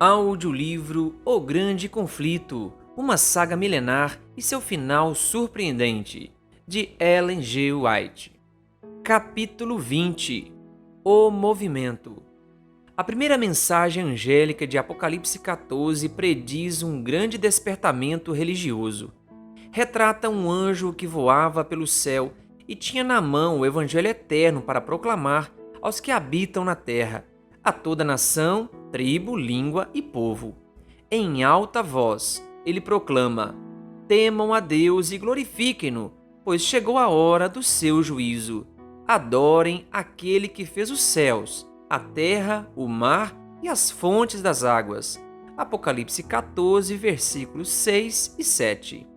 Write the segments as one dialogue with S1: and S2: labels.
S1: Audiolivro O Grande Conflito, uma saga milenar e seu final surpreendente, de Ellen G. White. Capítulo 20 O Movimento. A primeira mensagem angélica de Apocalipse 14 prediz um grande despertamento religioso. Retrata um anjo que voava pelo céu e tinha na mão o evangelho eterno para proclamar aos que habitam na terra, a toda nação, tribo, língua e povo. Em alta voz, ele proclama: temam a Deus e glorifiquem-no, pois chegou a hora do seu juízo. Adorem aquele que fez os céus, a terra, o mar e as fontes das águas. Apocalipse 14, versículos 6 e 7.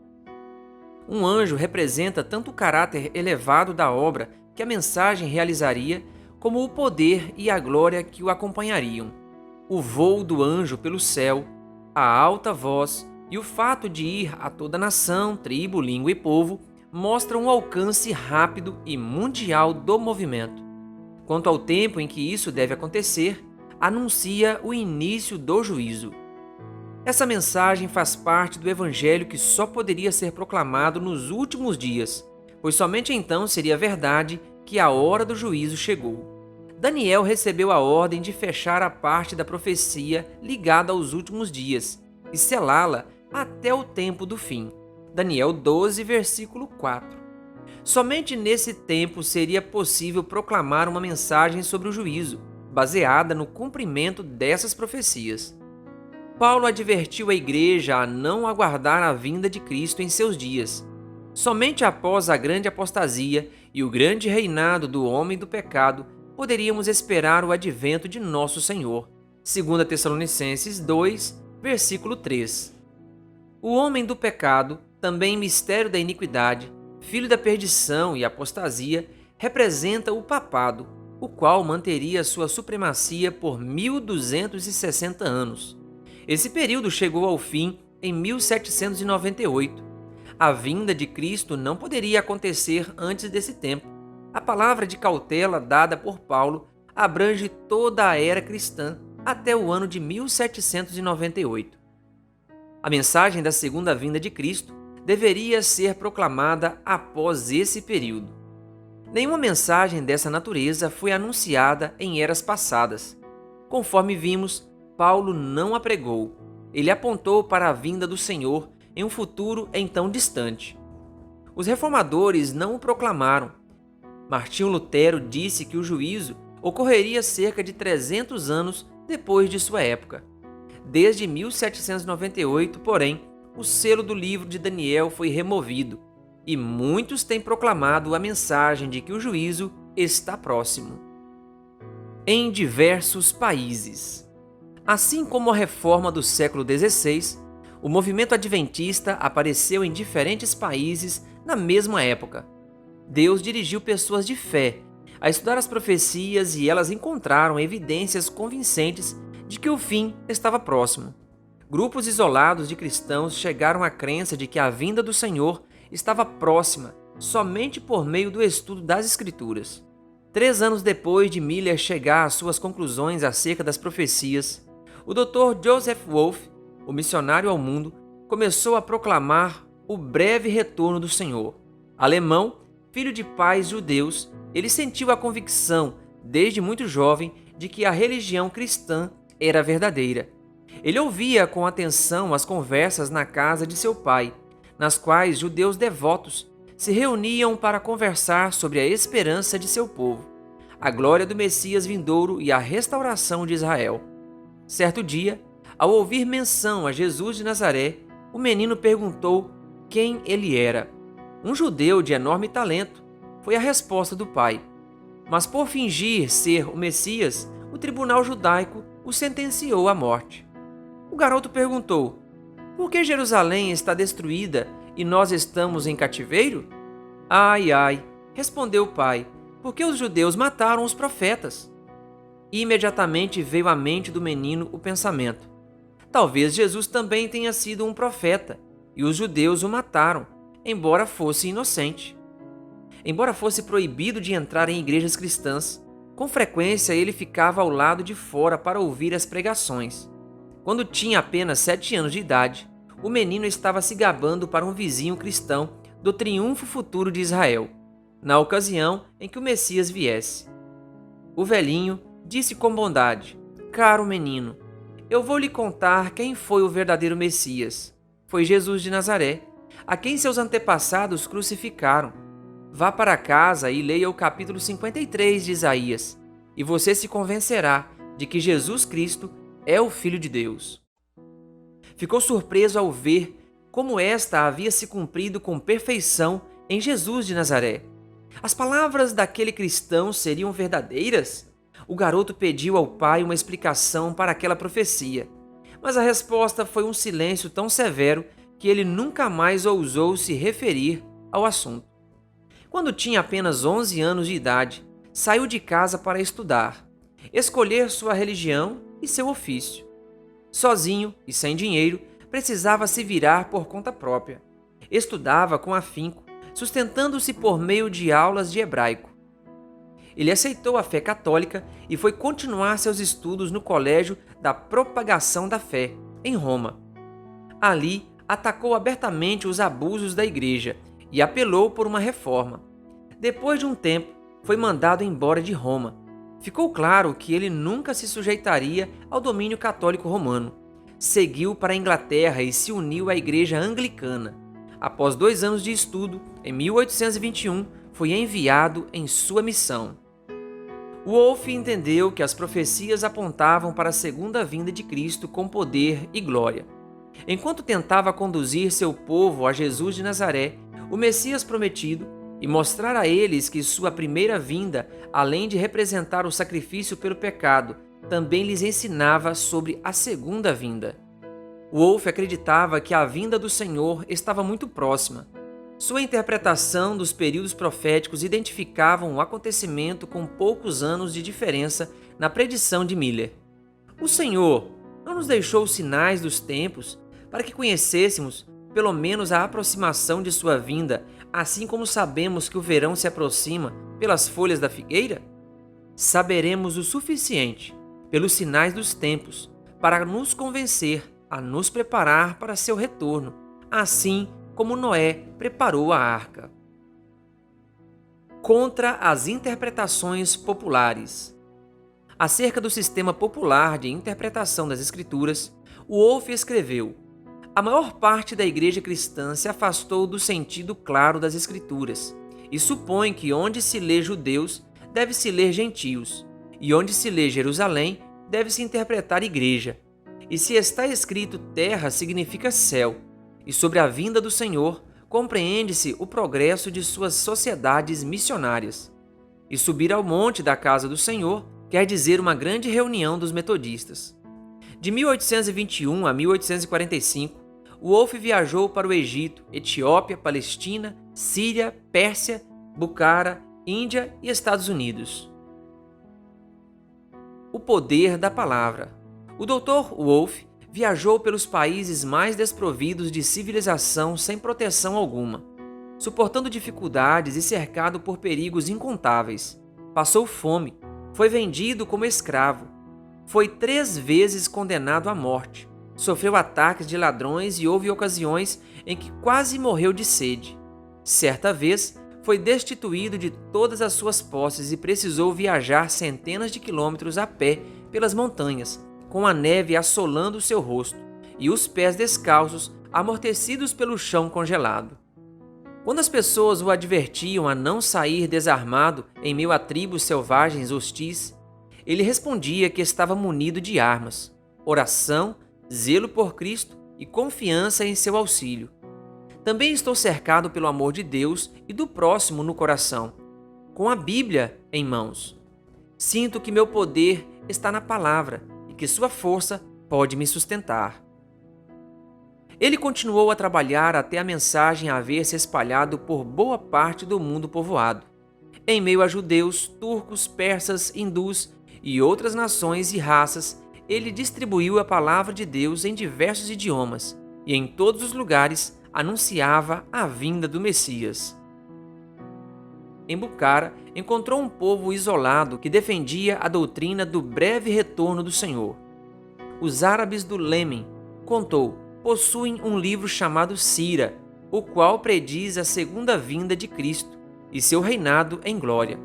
S1: Um anjo representa tanto o caráter elevado da obra que a mensagem realizaria, como o poder e a glória que o acompanhariam. O voo do anjo pelo céu, a alta voz e o fato de ir a toda nação, tribo, língua e povo mostram o alcance rápido e mundial do movimento. Quanto ao tempo em que isso deve acontecer, anuncia o início do juízo. Essa mensagem faz parte do evangelho que só poderia ser proclamado nos últimos dias, pois somente então seria verdade que a hora do juízo chegou. Daniel recebeu a ordem de fechar a parte da profecia ligada aos últimos dias e selá-la até o tempo do fim. Daniel 12, versículo 4. Somente nesse tempo seria possível proclamar uma mensagem sobre o juízo, baseada no cumprimento dessas profecias. Paulo advertiu a igreja a não aguardar a vinda de Cristo em seus dias. Somente após a grande apostasia e o grande reinado do homem do pecado poderíamos esperar o advento de nosso Senhor. 2 Tessalonicenses 2, versículo 3. O homem do pecado, também mistério da iniquidade, filho da perdição e apostasia, representa o papado, o qual manteria sua supremacia por 1260 anos. Esse período chegou ao fim em 1798. A vinda de Cristo não poderia acontecer antes desse tempo. A palavra de cautela dada por Paulo abrange toda a era cristã até o ano de 1798. A mensagem da segunda vinda de Cristo deveria ser proclamada após esse período. Nenhuma mensagem dessa natureza foi anunciada em eras passadas. Conforme vimos, Paulo não a pregou. Ele apontou para a vinda do Senhor em um futuro então distante. Os reformadores não o proclamaram. Martinho Lutero disse que o juízo ocorreria cerca de 300 anos depois de sua época. Desde 1798, porém, o selo do livro de Daniel foi removido e muitos têm proclamado a mensagem de que o juízo está próximo. Em diversos países. Assim como a reforma do século XVI, o movimento adventista apareceu em diferentes países na mesma época. Deus dirigiu pessoas de fé a estudar as profecias e elas encontraram evidências convincentes de que o fim estava próximo. Grupos isolados de cristãos chegaram à crença de que a vinda do Senhor estava próxima somente por meio do estudo das Escrituras. 3 anos depois de Miller chegar às suas conclusões acerca das profecias, o Dr. Joseph Wolff, o missionário ao mundo, começou a proclamar o breve retorno do Senhor. Alemão, filho de pais judeus, ele sentiu a convicção, desde muito jovem, de que a religião cristã era verdadeira. Ele ouvia com atenção as conversas na casa de seu pai, nas quais judeus devotos se reuniam para conversar sobre a esperança de seu povo, a glória do Messias vindouro e a restauração de Israel. Certo dia, ao ouvir menção a Jesus de Nazaré, o menino perguntou quem ele era. Um judeu de enorme talento, foi a resposta do pai. Mas por fingir ser o Messias, o tribunal judaico o sentenciou à morte. O garoto perguntou: por que Jerusalém está destruída e nós estamos em cativeiro? Ai, ai, respondeu o pai, porque os judeus mataram os profetas. Imediatamente veio à mente do menino o pensamento: talvez Jesus também tenha sido um profeta, e os judeus o mataram, embora fosse inocente. Embora fosse proibido de entrar em igrejas cristãs, com frequência ele ficava ao lado de fora para ouvir as pregações. Quando tinha apenas 7 anos de idade, o menino estava se gabando para um vizinho cristão do triunfo futuro de Israel, na ocasião em que o Messias viesse. O velhinho disse com bondade: "Caro menino, eu vou lhe contar quem foi o verdadeiro Messias. Foi Jesus de Nazaré, a quem seus antepassados crucificaram. Vá para casa e leia o capítulo 53 de Isaías, e você se convencerá de que Jesus Cristo é o Filho de Deus." Ficou surpreso ao ver como esta havia se cumprido com perfeição em Jesus de Nazaré. As palavras daquele cristão seriam verdadeiras? O garoto pediu ao pai uma explicação para aquela profecia, mas a resposta foi um silêncio tão severo que ele nunca mais ousou se referir ao assunto. Quando tinha apenas 11 anos de idade, saiu de casa para estudar, escolher sua religião e seu ofício. Sozinho e sem dinheiro, precisava se virar por conta própria. Estudava com afinco, sustentando-se por meio de aulas de hebraico. Ele aceitou a fé católica e foi continuar seus estudos no Colégio da Propagação da Fé, em Roma. Ali, atacou abertamente os abusos da igreja e apelou por uma reforma. Depois de um tempo, foi mandado embora de Roma. Ficou claro que ele nunca se sujeitaria ao domínio católico romano. Seguiu para a Inglaterra e se uniu à Igreja Anglicana. Após 2 anos de estudo, em 1821, foi enviado em sua missão. Wolff entendeu que as profecias apontavam para a segunda vinda de Cristo com poder e glória. Enquanto tentava conduzir seu povo a Jesus de Nazaré, o Messias prometido, e mostrar a eles que sua primeira vinda, além de representar o sacrifício pelo pecado, também lhes ensinava sobre a segunda vinda. Wolff acreditava que a vinda do Senhor estava muito próxima. Sua interpretação dos períodos proféticos identificavam o acontecimento com poucos anos de diferença na predição de Miller. O Senhor não nos deixou os sinais dos tempos para que conhecêssemos pelo menos a aproximação de sua vinda, assim como sabemos que o verão se aproxima pelas folhas da figueira? Saberemos o suficiente pelos sinais dos tempos para nos convencer a nos preparar para seu retorno, assim como Noé preparou a arca. Contra as interpretações populares. Acerca do sistema popular de interpretação das Escrituras, Wolff escreveu: "A maior parte da igreja cristã se afastou do sentido claro das Escrituras e supõe que onde se lê judeus, deve-se ler gentios, e onde se lê Jerusalém, deve-se interpretar igreja. E se está escrito terra, significa céu, e sobre a vinda do Senhor, compreende-se o progresso de suas sociedades missionárias. E subir ao monte da casa do Senhor quer dizer uma grande reunião dos metodistas." De 1821 a 1845, Wolff viajou para o Egito, Etiópia, Palestina, Síria, Pérsia, Bucara, Índia e Estados Unidos. O poder da palavra. O Dr. Wolff viajou pelos países mais desprovidos de civilização sem proteção alguma, suportando dificuldades e cercado por perigos incontáveis. Passou fome, foi vendido como escravo, foi 3 vezes condenado à morte, sofreu ataques de ladrões e houve ocasiões em que quase morreu de sede. Certa vez, foi destituído de todas as suas posses e precisou viajar centenas de quilômetros a pé pelas montanhas, com a neve assolando seu rosto e os pés descalços, amortecidos pelo chão congelado. Quando as pessoas o advertiam a não sair desarmado em meio a tribos selvagens hostis, ele respondia que estava munido de armas, oração, zelo por Cristo e confiança em seu auxílio. Também estou cercado pelo amor de Deus e do próximo no coração, com a Bíblia em mãos. Sinto que meu poder está na palavra e que sua força pode me sustentar. Ele continuou a trabalhar até a mensagem haver se espalhado por boa parte do mundo povoado. Em meio a judeus, turcos, persas, hindus e outras nações e raças, ele distribuiu a palavra de Deus em diversos idiomas e em todos os lugares anunciava a vinda do Messias. Em Bucara, encontrou um povo isolado que defendia a doutrina do breve retorno do Senhor. os árabes do Iêmen, contou, possuem um livro chamado Sira, o qual prediz a segunda vinda de Cristo e seu reinado em glória.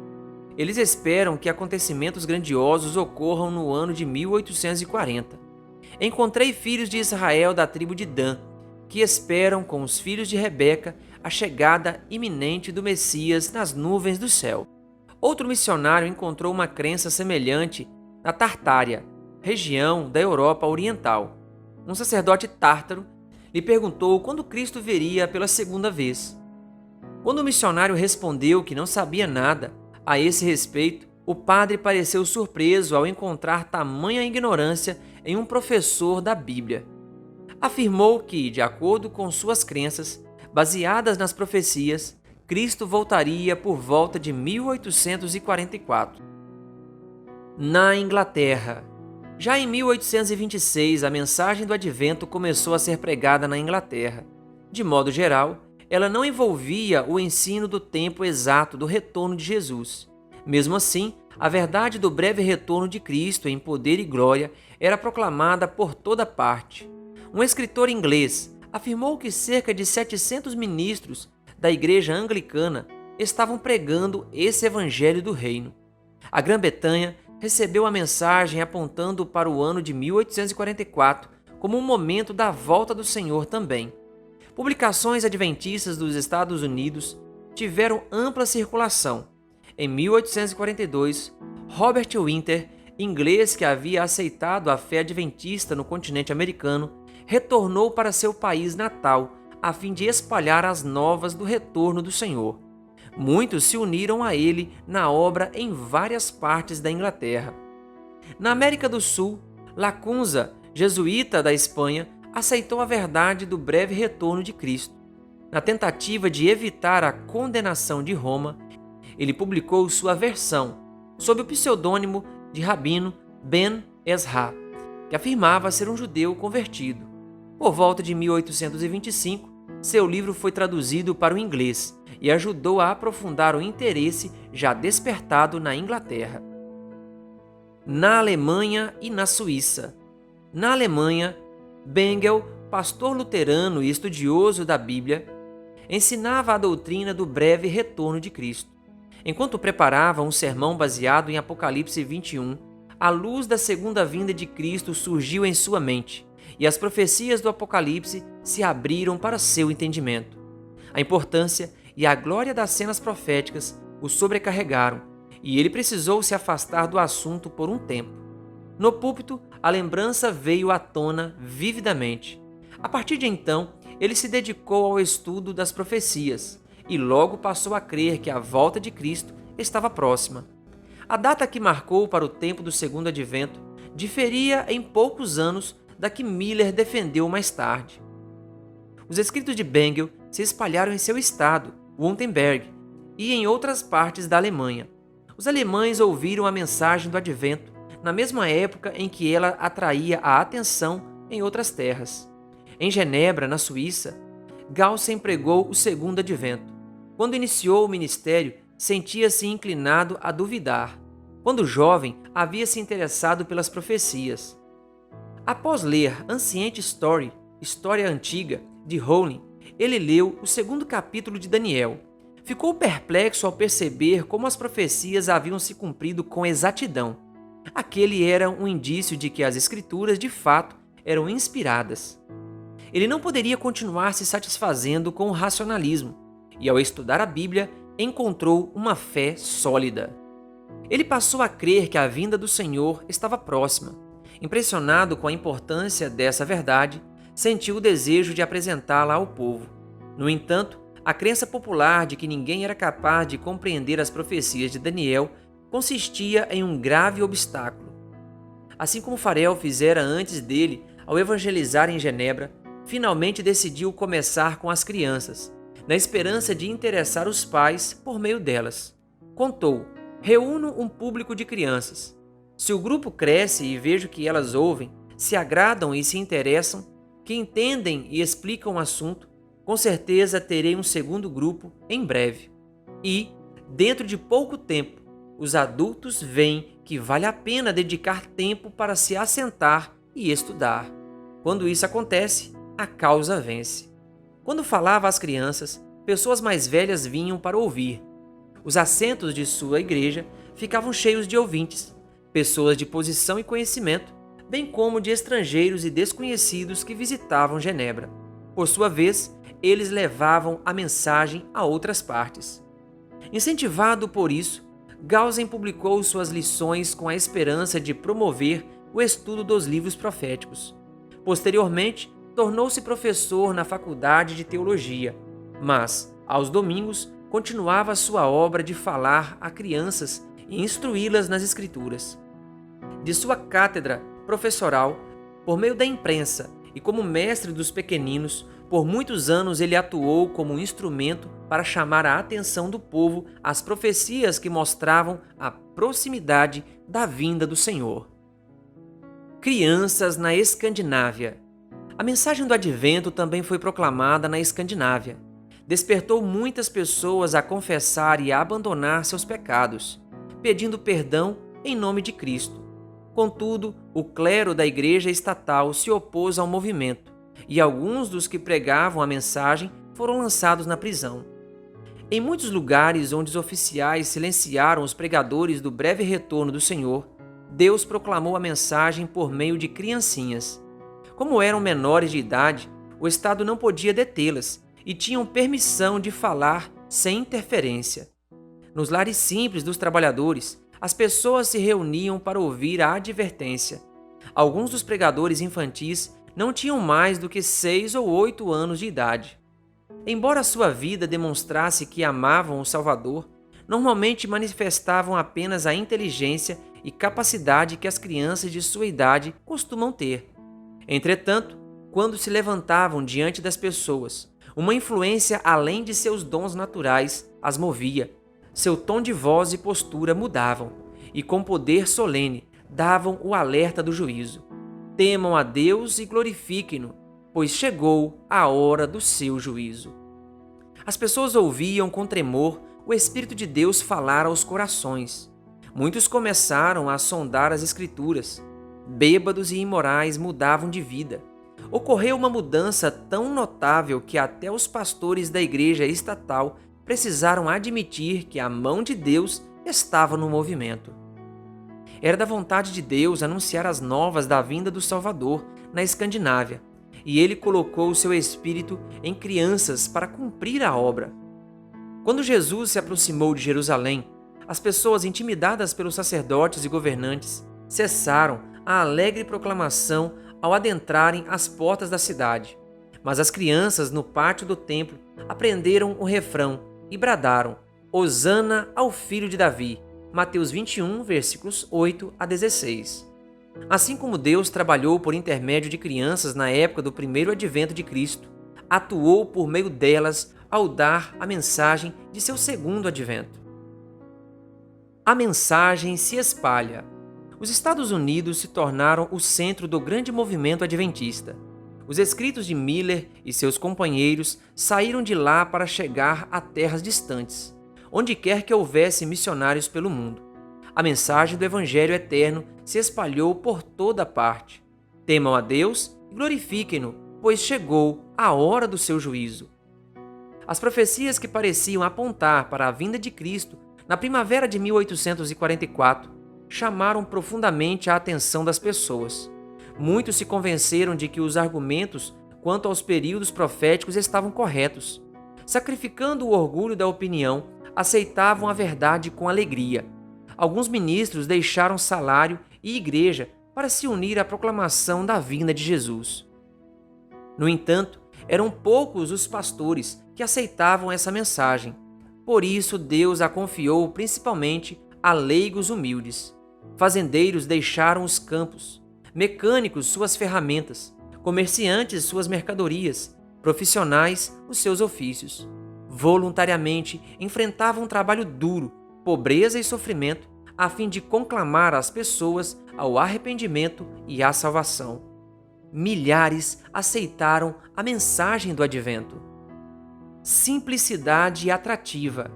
S1: Eles esperam que acontecimentos grandiosos ocorram no ano de 1840. Encontrei filhos de Israel da tribo de Dan, que esperam com os filhos de Rebeca a chegada iminente do Messias nas nuvens do céu. Outro missionário encontrou uma crença semelhante na Tartária, região da Europa Oriental. Um sacerdote tártaro lhe perguntou quando Cristo viria pela segunda vez. Quando o missionário respondeu que não sabia nada a esse respeito, o padre pareceu surpreso ao encontrar tamanha ignorância em um professor da Bíblia. Afirmou que, de acordo com suas crenças, baseadas nas profecias, Cristo voltaria por volta de 1844. Na Inglaterra. Já em 1826, a mensagem do Advento começou a ser pregada na Inglaterra. De modo geral, ela não envolvia o ensino do tempo exato do retorno de Jesus. Mesmo assim, a verdade do breve retorno de Cristo em poder e glória era proclamada por toda parte. Um escritor inglês afirmou que cerca de 700 ministros da Igreja Anglicana estavam pregando esse evangelho do reino. A Grã-Bretanha recebeu a mensagem apontando para o ano de 1844 como um momento da volta do Senhor também. Publicações adventistas dos Estados Unidos tiveram ampla circulação. Em 1842, Robert Winter, inglês que havia aceitado a fé adventista no continente americano, retornou para seu país natal a fim de espalhar as novas do retorno do Senhor. Muitos se uniram a ele na obra em várias partes da Inglaterra. Na América do Sul, Lacunza, jesuíta da Espanha, aceitou a verdade do breve retorno de Cristo. Na tentativa de evitar a condenação de Roma, ele publicou sua versão, sob o pseudônimo de Rabino Ben Ezra, que afirmava ser um judeu convertido. Por volta de 1825, seu livro foi traduzido para o inglês e ajudou a aprofundar o interesse já despertado na Inglaterra. Na Alemanha e na Suíça. Na Alemanha, Bengel, pastor luterano e estudioso da Bíblia, ensinava a doutrina do breve retorno de Cristo. Enquanto preparava um sermão baseado em Apocalipse 21, a luz da segunda vinda de Cristo surgiu em sua mente, e as profecias do Apocalipse se abriram para seu entendimento. A importância e a glória das cenas proféticas o sobrecarregaram, e ele precisou se afastar do assunto por um tempo. No púlpito, a lembrança veio à tona vividamente. A partir de então, ele se dedicou ao estudo das profecias e logo passou a crer que a volta de Cristo estava próxima. A data que marcou para o tempo do segundo advento diferia em poucos anos da que Miller defendeu mais tarde. Os escritos de Bengel se espalharam em seu estado, Württemberg, e em outras partes da Alemanha. Os alemães ouviram a mensagem do advento na mesma época em que ela atraía a atenção em outras terras. Em Genebra, na Suíça, Galsen pregou o segundo advento. Quando iniciou o ministério, sentia-se inclinado a duvidar. Quando jovem, havia se interessado pelas profecias. Após ler Ancient Story, História Antiga, de Rowling, ele leu o segundo capítulo de Daniel. Ficou perplexo ao perceber como as profecias haviam se cumprido com exatidão. Aquele era um indício de que as escrituras, de fato, eram inspiradas. Ele não poderia continuar se satisfazendo com o racionalismo, e ao estudar a Bíblia, encontrou uma fé sólida. Ele passou a crer que a vinda do Senhor estava próxima. Impressionado com a importância dessa verdade, sentiu o desejo de apresentá-la ao povo. No entanto, a crença popular de que ninguém era capaz de compreender as profecias de Daniel consistia em um grave obstáculo. Assim como Farel fizera antes dele ao evangelizar em Genebra, finalmente decidiu começar com as crianças, na esperança de interessar os pais por meio delas. Contou: reúno um público de crianças. Se o grupo cresce e vejo que elas ouvem, se agradam e se interessam, que entendem e explicam o assunto, com certeza terei um segundo grupo em breve. E, dentro de pouco tempo, os adultos veem que vale a pena dedicar tempo para se assentar e estudar. Quando isso acontece, a causa vence. Quando falava às crianças, pessoas mais velhas vinham para ouvir. Os assentos de sua igreja ficavam cheios de ouvintes, pessoas de posição e conhecimento, bem como de estrangeiros e desconhecidos que visitavam Genebra. Por sua vez, eles levavam a mensagem a outras partes. Incentivado por isso, Galzen publicou suas lições com a esperança de promover o estudo dos livros proféticos. Posteriormente, tornou-se professor na Faculdade de Teologia, mas, aos domingos, continuava sua obra de falar a crianças e instruí-las nas Escrituras. De sua cátedra professoral, por meio da imprensa e como mestre dos pequeninos, por muitos anos ele atuou como instrumento para chamar a atenção do povo às profecias que mostravam a proximidade da vinda do Senhor. Crianças na Escandinávia. A mensagem do Advento também foi proclamada na Escandinávia. Despertou muitas pessoas a confessar e a abandonar seus pecados, pedindo perdão em nome de Cristo. Contudo, o clero da igreja estatal se opôs ao movimento, e alguns dos que pregavam a mensagem foram lançados na prisão. Em muitos lugares onde os oficiais silenciaram os pregadores do breve retorno do Senhor, Deus proclamou a mensagem por meio de criancinhas. Como eram menores de idade, o Estado não podia detê-las e tinham permissão de falar sem interferência. Nos lares simples dos trabalhadores, as pessoas se reuniam para ouvir a advertência. Alguns dos pregadores infantis não tinham mais do que 6 ou 8 anos de idade. Embora sua vida demonstrasse que amavam o Salvador, normalmente manifestavam apenas a inteligência e capacidade que as crianças de sua idade costumam ter. Entretanto, quando se levantavam diante das pessoas, uma influência além de seus dons naturais as movia. Seu tom de voz e postura mudavam, e com poder solene davam o alerta do juízo. Temam a Deus e glorifiquem-no, pois chegou a hora do seu juízo. As pessoas ouviam com tremor o Espírito de Deus falar aos corações. Muitos começaram a sondar as Escrituras. Bêbados e imorais mudavam de vida. Ocorreu uma mudança tão notável que até os pastores da igreja estatal precisaram admitir que a mão de Deus estava no movimento. Era da vontade de Deus anunciar as novas da vinda do Salvador na Escandinávia, e ele colocou o seu espírito em crianças para cumprir a obra. Quando Jesus se aproximou de Jerusalém, as pessoas intimidadas pelos sacerdotes e governantes cessaram a alegre proclamação ao adentrarem as portas da cidade. Mas as crianças no pátio do templo aprenderam o refrão e bradaram: Hosana ao filho de Davi. Mateus 21, versículos 8 a 16. Assim como Deus trabalhou por intermédio de crianças na época do primeiro advento de Cristo, atuou por meio delas ao dar a mensagem de seu segundo advento. A mensagem se espalha. Os Estados Unidos se tornaram o centro do grande movimento adventista. Os escritos de Miller e seus companheiros saíram de lá para chegar a terras distantes, onde quer que houvesse missionários pelo mundo. A mensagem do Evangelho eterno se espalhou por toda parte. Temam a Deus e glorifiquem-no, pois chegou a hora do seu juízo. As profecias que pareciam apontar para a vinda de Cristo na primavera de 1844 chamaram profundamente a atenção das pessoas. Muitos se convenceram de que os argumentos quanto aos períodos proféticos estavam corretos. Sacrificando o orgulho da opinião, aceitavam a verdade com alegria. Alguns ministros deixaram salário e igreja para se unir à proclamação da vinda de Jesus. No entanto, eram poucos os pastores que aceitavam essa mensagem. Por isso, Deus a confiou principalmente a leigos humildes. Fazendeiros deixaram os campos, mecânicos suas ferramentas, comerciantes suas mercadorias, profissionais os seus ofícios. Voluntariamente enfrentavam um trabalho duro, pobreza e sofrimento, a fim de conclamar as pessoas ao arrependimento e à salvação. Milhares aceitaram a mensagem do advento. Simplicidade atrativa.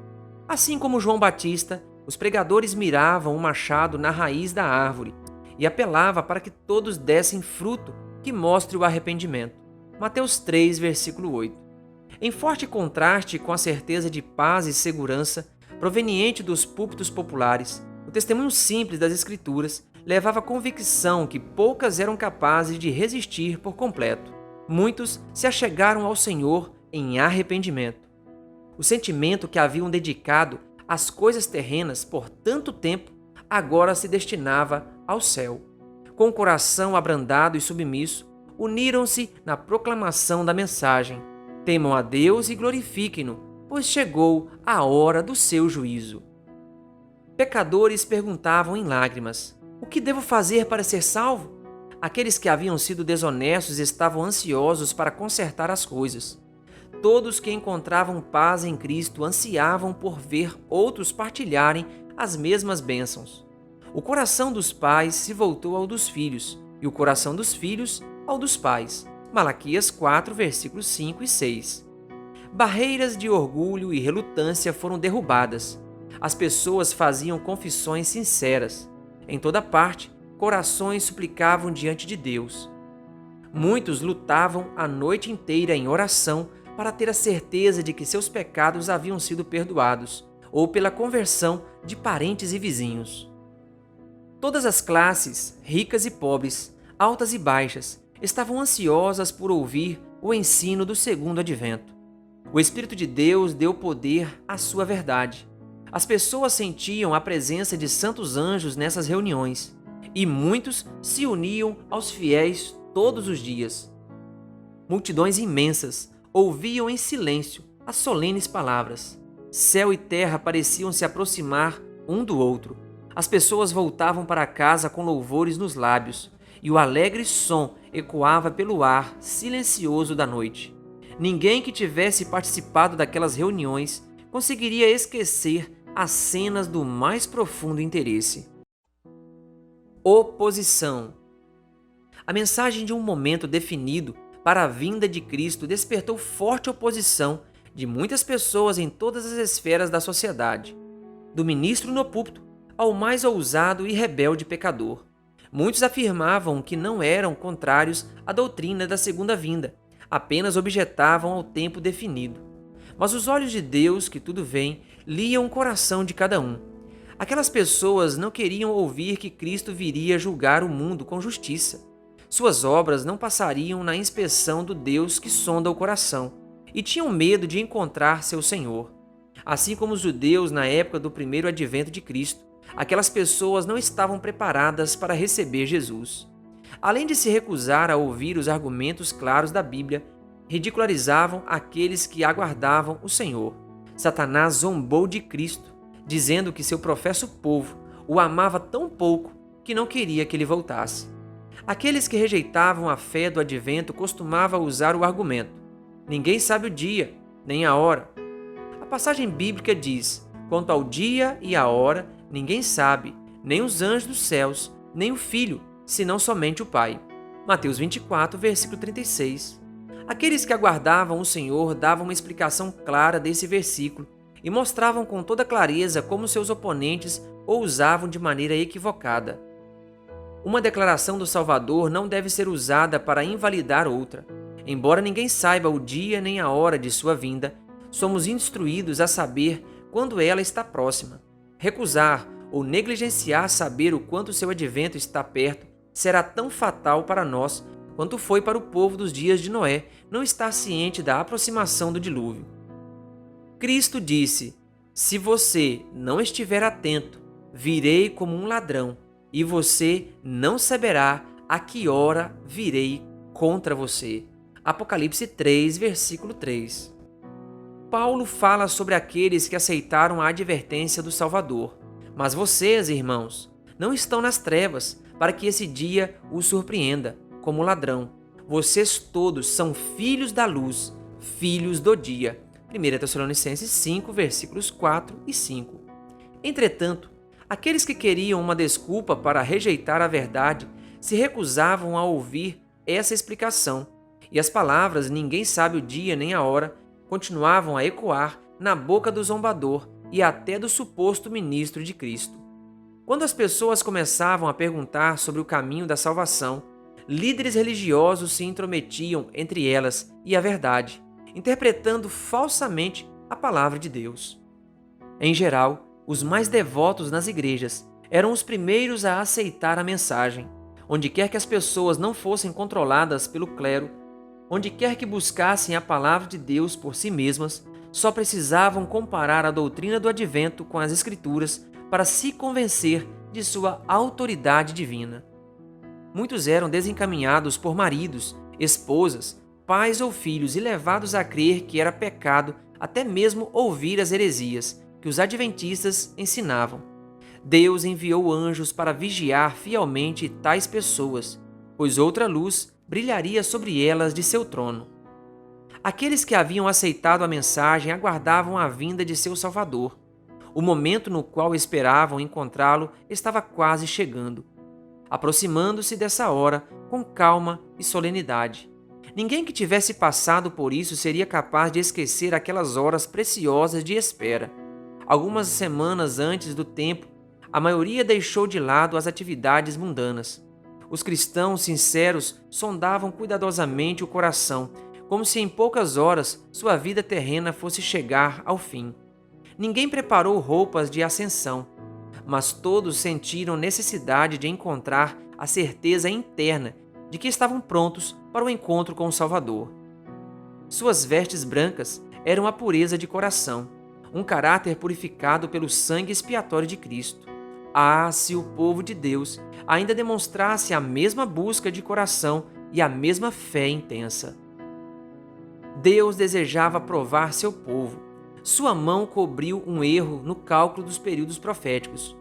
S1: Assim como João Batista, os pregadores miravam um machado na raiz da árvore e apelava para que todos dessem fruto que mostre o arrependimento. Mateus 3, versículo 8. Em forte contraste com a certeza de paz e segurança proveniente dos púlpitos populares, o testemunho simples das Escrituras levava a convicção que poucas eram capazes de resistir por completo. Muitos se achegaram ao Senhor em arrependimento. O sentimento que haviam dedicado às coisas terrenas por tanto tempo agora se destinava ao céu. Com o coração abrandado e submisso, uniram-se na proclamação da mensagem. Temam a Deus e glorifiquem-no, pois chegou a hora do seu juízo. Pecadores perguntavam em lágrimas: o que devo fazer para ser salvo? Aqueles que haviam sido desonestos estavam ansiosos para consertar as coisas. Todos que encontravam paz em Cristo ansiavam por ver outros partilharem as mesmas bênçãos. O coração dos pais se voltou ao dos filhos, e o coração dos filhos ao dos pais. Malaquias 4, versículos 5 e 6. Barreiras de orgulho e relutância foram derrubadas. As pessoas faziam confissões sinceras. Em toda parte, corações suplicavam diante de Deus. Muitos lutavam a noite inteira em oração para ter a certeza de que seus pecados haviam sido perdoados, ou pela conversão de parentes e vizinhos. Todas as classes, ricas e pobres, altas e baixas, estavam ansiosas por ouvir o ensino do segundo advento. O Espírito de Deus deu poder à sua verdade. As pessoas sentiam a presença de santos anjos nessas reuniões, e muitos se uniam aos fiéis todos os dias. Multidões imensas ouviam em silêncio as solenes palavras. Céu e terra pareciam se aproximar um do outro. As pessoas voltavam para casa com louvores nos lábios, e o alegre som ecoava pelo ar silencioso da noite. Ninguém que tivesse participado daquelas reuniões conseguiria esquecer as cenas do mais profundo interesse. Oposição. A mensagem de um momento definido para a vinda de Cristo despertou forte oposição de muitas pessoas em todas as esferas da sociedade, do ministro no púlpito ao mais ousado e rebelde pecador. Muitos afirmavam que não eram contrários à doutrina da segunda vinda, apenas objetavam ao tempo definido. Mas os olhos de Deus, que tudo veem, liam o coração de cada um. Aquelas pessoas não queriam ouvir que Cristo viria julgar o mundo com justiça. Suas obras não passariam na inspeção do Deus que sonda o coração, e tinham medo de encontrar seu Senhor. Assim como os judeus na época do primeiro advento de Cristo, aquelas pessoas não estavam preparadas para receber Jesus. Além de se recusar a ouvir os argumentos claros da Bíblia, ridicularizavam aqueles que aguardavam o Senhor. Satanás zombou de Cristo, dizendo que seu professo povo o amava tão pouco que não queria que ele voltasse. Aqueles que rejeitavam a fé do advento costumavam usar o argumento: ninguém sabe o dia, nem a hora. A passagem bíblica diz: quanto ao dia e a hora, ninguém sabe, nem os anjos dos céus, nem o Filho, senão somente o Pai. Mateus 24, versículo 36. Aqueles que aguardavam o Senhor davam uma explicação clara desse versículo e mostravam com toda clareza como seus oponentes o usavam de maneira equivocada. Uma declaração do Salvador não deve ser usada para invalidar outra. Embora ninguém saiba o dia nem a hora de sua vinda, somos instruídos a saber quando ela está próxima. Recusar ou negligenciar saber o quanto seu advento está perto será tão fatal para nós quanto foi para o povo dos dias de Noé não estar ciente da aproximação do dilúvio. Cristo disse: se você não estiver atento, virei como um ladrão, e você não saberá a que hora virei contra você. Apocalipse 3, versículo 3. Paulo fala sobre aqueles que aceitaram a advertência do Salvador. Mas vocês, irmãos, não estão nas trevas, para que esse dia os surpreenda como ladrão. Vocês todos são filhos da luz, filhos do dia. 1 Tessalonicenses 5, versículos 4 e 5. Entretanto, aqueles que queriam uma desculpa para rejeitar a verdade se recusavam a ouvir essa explicação, e as palavras "ninguém sabe o dia nem a hora" continuavam a ecoar na boca do zombador e até do suposto ministro de Cristo. Quando as pessoas começavam a perguntar sobre o caminho da salvação, líderes religiosos se intrometiam entre elas e a verdade, interpretando falsamente a palavra de Deus. Em geral, os mais devotos nas igrejas eram os primeiros a aceitar a mensagem, onde quer que as pessoas não fossem controladas pelo clero, onde quer que buscassem a palavra de Deus por si mesmas, só precisavam comparar a doutrina do advento com as escrituras para se convencer de sua autoridade divina. Muitos eram desencaminhados por maridos, esposas, pais ou filhos e levados a crer que era pecado até mesmo ouvir as heresias que os adventistas ensinavam. Deus enviou anjos para vigiar fielmente tais pessoas, pois outra luz brilharia sobre elas de seu trono. Aqueles que haviam aceitado a mensagem aguardavam a vinda de seu Salvador. O momento no qual esperavam encontrá-lo estava quase chegando, aproximando-se dessa hora com calma e solenidade. Ninguém que tivesse passado por isso seria capaz de esquecer aquelas horas preciosas de espera. Algumas semanas antes do tempo, a maioria deixou de lado as atividades mundanas. Os cristãos sinceros sondavam cuidadosamente o coração, como se em poucas horas sua vida terrena fosse chegar ao fim. Ninguém preparou roupas de ascensão, mas todos sentiram necessidade de encontrar a certeza interna de que estavam prontos para o encontro com o Salvador. Suas vestes brancas eram a pureza de coração, um caráter purificado pelo sangue expiatório de Cristo. Ah, se o povo de Deus ainda demonstrasse a mesma busca de coração e a mesma fé intensa. Deus desejava provar seu povo. Sua mão cobriu um erro no cálculo dos períodos proféticos.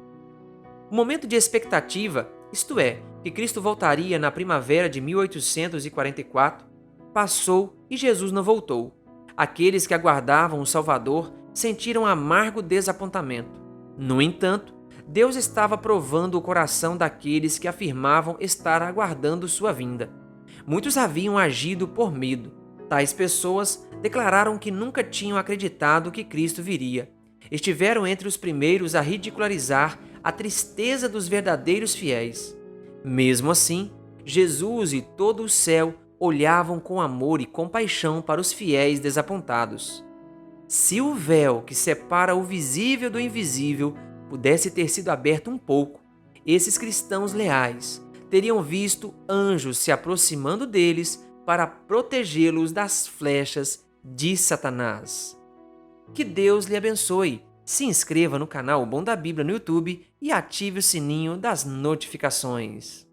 S1: O momento de expectativa, isto é, que Cristo voltaria na primavera de 1844, passou e Jesus não voltou. Aqueles que aguardavam o Salvador sentiram amargo desapontamento. No entanto, Deus estava provando o coração daqueles que afirmavam estar aguardando sua vinda. Muitos haviam agido por medo. Tais pessoas declararam que nunca tinham acreditado que Cristo viria. Estiveram entre os primeiros a ridicularizar a tristeza dos verdadeiros fiéis. Mesmo assim, Jesus e todo o céu olhavam com amor e compaixão para os fiéis desapontados. Se o véu que separa o visível do invisível pudesse ter sido aberto um pouco, esses cristãos leais teriam visto anjos se aproximando deles para protegê-los das flechas de Satanás. Que Deus lhe abençoe. Se inscreva no canal Bom da Bíblia no YouTube e ative o sininho das notificações.